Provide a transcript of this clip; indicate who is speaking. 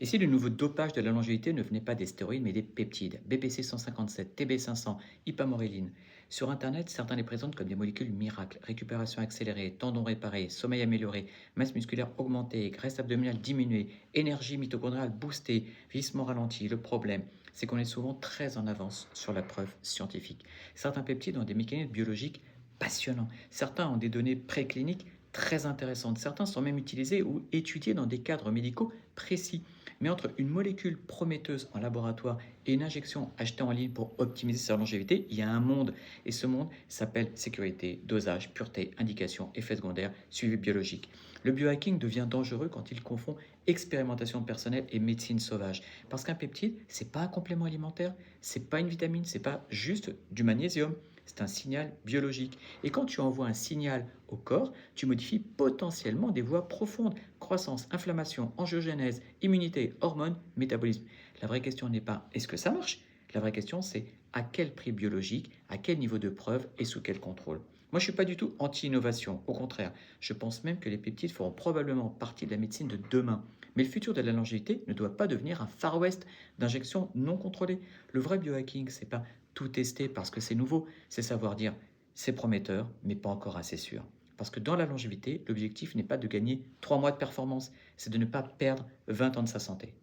Speaker 1: Et si le nouveau dopage de la longévité ne venait pas des stéroïdes mais des peptides, BPC 157, TB 500, hypamoréline. Sur Internet, certains les présentent comme des molécules miracles, récupération accélérée, tendons réparés, sommeil amélioré, masse musculaire augmentée, graisse abdominale diminuée, énergie mitochondriale boostée, vieillissement ralenti. Le problème, c'est qu'on est souvent très en avance sur la preuve scientifique. Certains peptides ont des mécanismes biologiques passionnants, certains ont des données précliniques très intéressantes, certains sont même utilisés ou étudiés dans des cadres médicaux précis. Mais entre une molécule prometteuse en laboratoire et une injection achetée en ligne pour optimiser sa longévité, il y a un monde. Et ce monde s'appelle sécurité, dosage, pureté, indication, effets secondaires, suivi biologique. Le biohacking devient dangereux quand il confond expérimentation personnelle et médecine sauvage. Parce qu'un peptide, c'est pas un complément alimentaire, c'est pas une vitamine, c'est pas juste du magnésium. C'est un signal biologique. Et quand tu envoies un signal au corps, tu modifies potentiellement des voies profondes. Croissance, inflammation, angiogénèse, immunité, hormones, métabolisme. La vraie question n'est pas est-ce que ça marche? La vraie question c'est à quel prix biologique, à quel niveau de preuve et sous quel contrôle. Moi je ne suis pas du tout anti-innovation, au contraire. Je pense même que les peptides feront probablement partie de la médecine de demain. Mais le futur de la longévité ne doit pas devenir un Far West d'injections non contrôlées. Le vrai biohacking, c'est pas tout tester parce que c'est nouveau, c'est savoir dire c'est prometteur, mais pas encore assez sûr. Parce que dans la longévité, l'objectif n'est pas de gagner 3 mois de performance, c'est de ne pas perdre 20 ans de sa santé.